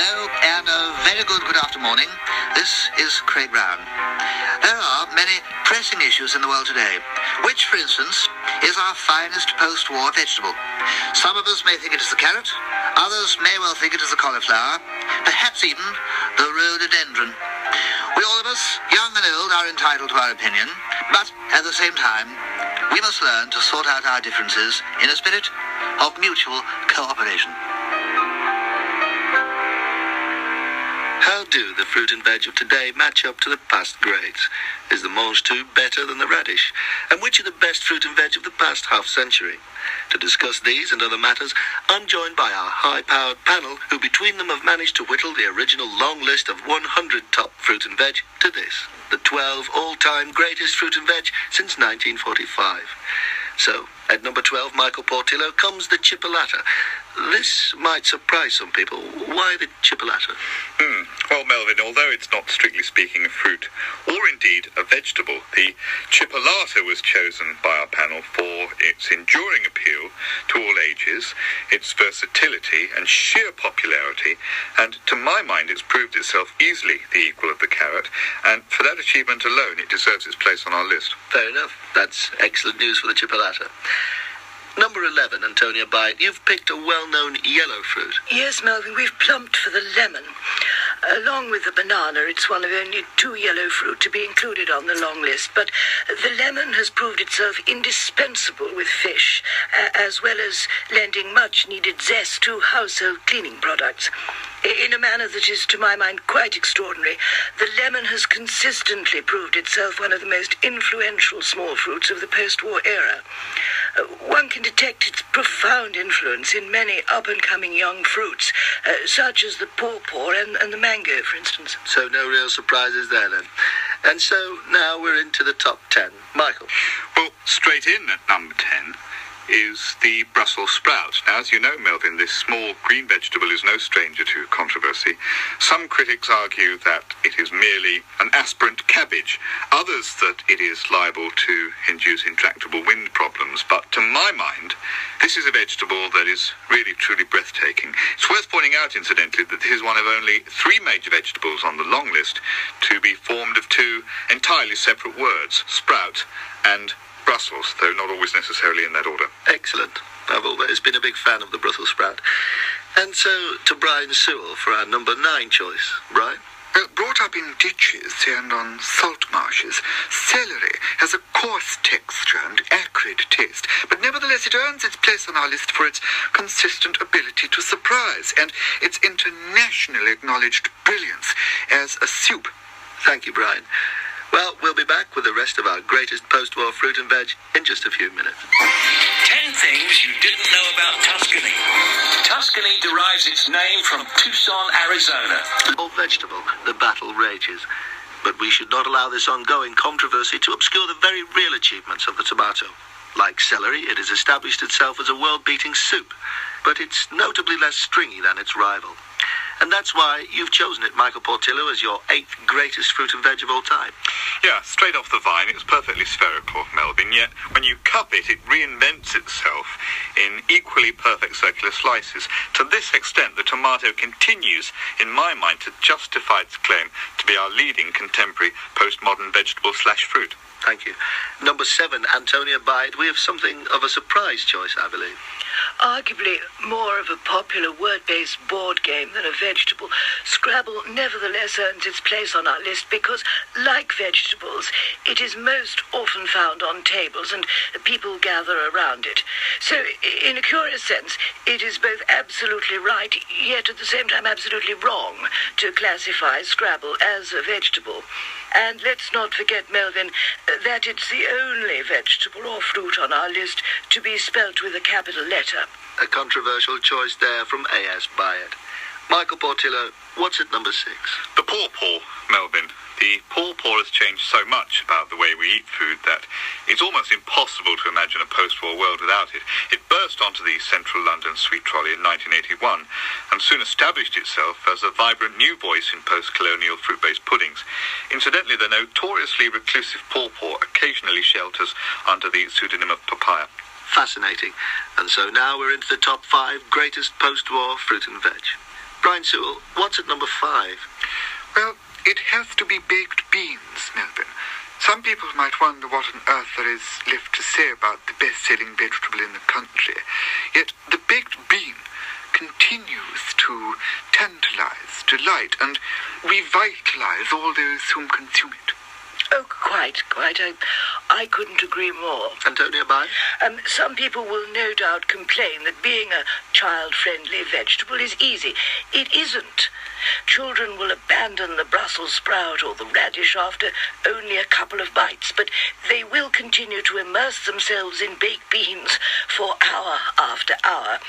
Hello, and a very good afternoon. This is Craig Brown. There are many pressing issues in the world today. Which, for instance, is our finest post-war vegetable? Some of us may think it is the carrot, others may well think it is the cauliflower, perhaps even the rhododendron. We all of us, young and old, are entitled to our opinion, but at the same time, we must learn to sort out our differences in a spirit of mutual cooperation. How do the fruit and veg of today match up to the past greats? Is the mange tout better than the radish? And which are the best fruit and veg of the past half-century? To discuss these and other matters, I'm joined by our high-powered panel, who between them have managed to whittle the original long list of 100 top fruit and veg to this, the 12 all-time greatest fruit and veg since 1945. So, at number 12, Michael Portillo, comes the chipolata. This might surprise some people. Why the chipolata? Well, Melvin, although it's not strictly speaking a fruit, or indeed a vegetable, the chipolata was chosen by our panel for its enduring appeal to all ages, its versatility and sheer popularity, and to my mind it's proved itself easily the equal of the carrot, and for that achievement alone it deserves its place on our list. Fair enough. That's excellent news for the chipolata. Number 11, Antonia Byatt, you've picked a well-known yellow fruit. Yes, Melvin, we've plumped for the lemon. Along with the banana, it's one of only 2 yellow fruit to be included on the long list, but the lemon has proved itself indispensable with fish, as well as lending much-needed zest to household cleaning products. In a manner that is, to my mind, quite extraordinary, the lemon has consistently proved itself one of the most influential small fruits of the post-war era. One can detect its profound influence in many up-and-coming young fruits, such as the pawpaw and the mango, for instance. So no real surprises there, then. And so now we're into the top 10. Michael? Well, straight in at number 10 is the Brussels sprout. Now, as you know, Melvin, this small green vegetable is no stranger to controversy. Some critics argue that it is merely an aspirant cabbage, others that it is liable to induce intractable wind problems. But to my mind, this is a vegetable that is really, truly breathtaking. It's worth pointing out, incidentally, that this is one of only 3 major vegetables on the long list to be formed of 2 entirely separate words, sprout and Brussels, though not always necessarily in that order. Excellent. I've always been a big fan of the Brussels sprout. And so to Brian Sewell for our number 9 choice. Brian? Brought up in ditches and on salt marshes, celery has a coarse texture and acrid taste, but nevertheless it earns its place on our list for its consistent ability to surprise and its internationally acknowledged brilliance as a soup. Thank you, Brian. Well, we'll be back with the rest of our greatest post-war fruit and veg in just a few minutes. 10 things you didn't know about Tuscany. Tuscany derives its name from Tucson, Arizona. Old vegetable, the battle rages. But we should not allow this ongoing controversy to obscure the very real achievements of the tomato. Like celery, it has established itself as a world-beating soup, but it's notably less stringy than its rival. And that's why you've chosen it, Michael Portillo, as your 8th greatest fruit and veg of all time. Yeah, straight off the vine, it's perfectly spherical, Melvin, yet when you cup it, it reinvents itself in equally perfect circular slices. To this extent, the tomato continues, in my mind, to justify its claim to be our leading contemporary postmodern vegetable/fruit. Thank you. Number 7, Antonia Byatt. We have something of a surprise choice, I believe. Arguably more of a popular word-based board game than a vegetable, Scrabble nevertheless earns its place on our list because, like vegetables, it is most often found on tables and people gather around it. So, in a curious sense, it is both absolutely right, yet at the same time absolutely wrong, to classify Scrabble as a vegetable. And let's not forget, Melvin, that it's the only vegetable or fruit on our list to be spelt with a capital letter. A controversial choice there from A.S. Byatt. Michael Portillo, what's at number 6? The pawpaw, Melvin. The pawpaw has changed so much about the way we eat food that it's almost impossible to imagine a post-war world without it. It burst onto the central London sweet trolley in 1981 and soon established itself as a vibrant new voice in post-colonial fruit-based puddings. Incidentally, the notoriously reclusive pawpaw occasionally shelters under the pseudonym of papaya. Fascinating. And so now we're into the top 5 greatest post-war fruit and veg. Brian Sewell, what's at number 5? Well, it has to be baked beans, Melvin. Some people might wonder what on earth there is left to say about the best-selling vegetable in the country. Yet the baked bean continues to tantalize, delight, and revitalize all those whom consume it. Oh, quite. I couldn't agree more. Antonia Bai? Some people will no doubt complain that being a child-friendly vegetable is easy. It isn't. Children will abandon the Brussels sprout or the radish after only a couple of bites, but they will continue to immerse themselves in baked beans for hour after hour.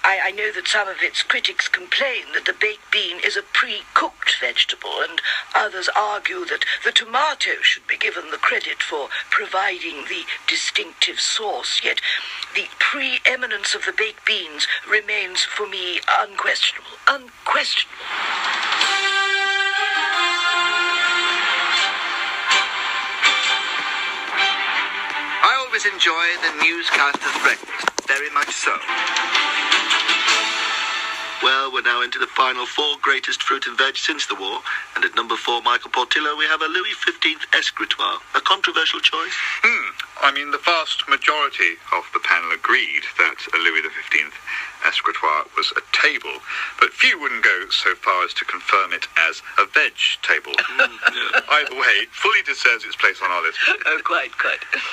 I know that some of its critics complain that the baked bean is a pre-cooked vegetable, and others argue that the tomato should be given the credit for providing the distinctive sauce, yet the preeminence of the baked beans remains for me unquestionable. Unquestionable. I always enjoy the newscaster's breakfast, very much so. Well, we're now into the final 4 greatest fruit and veg since the war, and at number 4, Michael Portillo, we have a Louis XV escritoire. A controversial choice? I mean, the vast majority of the panel agreed that a Louis XV escritoire was a table, but few wouldn't go so far as to confirm it as a veg table. Either way, it fully deserves its place on our list. Oh, quite.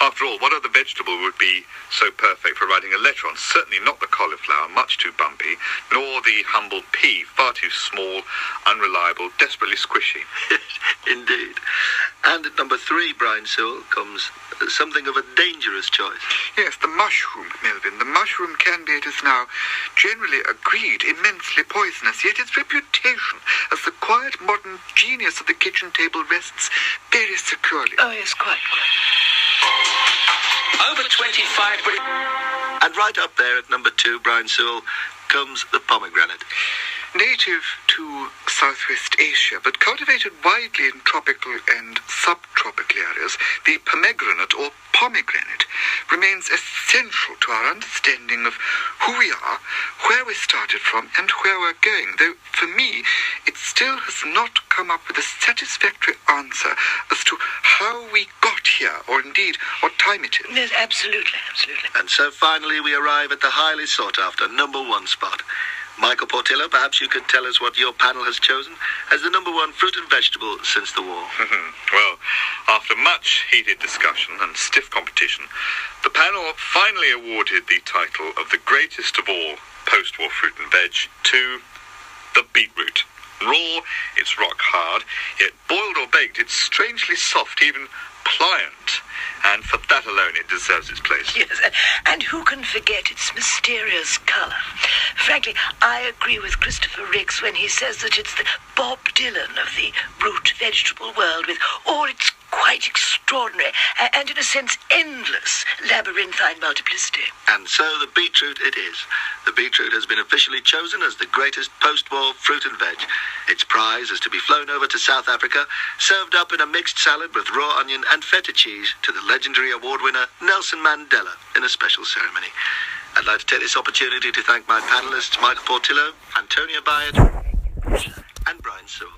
After all, what other vegetable would be so perfect for writing a letter on? Certainly not the cauliflower, much too bumpy, nor the humble pea, far too small, unreliable, desperately squishy. Indeed. And at number 3, Brian Sewell, comes something of a dangerous choice. Yes, the mushroom, Melvin. The mushroom can be, it is now generally agreed, immensely poisonous, yet its reputation as the quiet modern genius of the kitchen table rests very securely. Oh, yes, quite. Over 25 British... And right up there at number 2, Brian Sewell, comes the pomegranate. Native to Southwest Asia, but cultivated widely in tropical and subtropical areas, the pomegranate or pomegranate remains essential to our understanding of who we are, where we started from, and where we're going, though for me it still has not come up with a satisfactory answer as to how we got here, or indeed what time it is. Yes, absolutely. And so finally we arrive at the highly sought after number 1 spot. Michael Portillo, perhaps you could tell us what your panel has chosen as the number 1 fruit and vegetable since the war. Well, after much heated discussion and stiff competition, the panel finally awarded the title of the greatest of all post-war fruit and veg to the beetroot. Raw, it's rock hard, yet boiled or baked, it's strangely soft, even pliant. And for that alone, it deserves its place. Yes, and who can forget its mysterious colour? Frankly, I agree with Christopher Ricks when he says that it's the Bob Dylan of the root vegetable world, with all its quite extraordinary and, in a sense, endless labyrinthine multiplicity. And so the beetroot it is. The beetroot has been officially chosen as the greatest post-war fruit and veg. Its prize is to be flown over to South Africa, served up in a mixed salad with raw onion and feta cheese to the legendary award winner Nelson Mandela in a special ceremony. I'd like to take this opportunity to thank my panelists Michael Portillo, Antonia Bai, and Brian Sewell.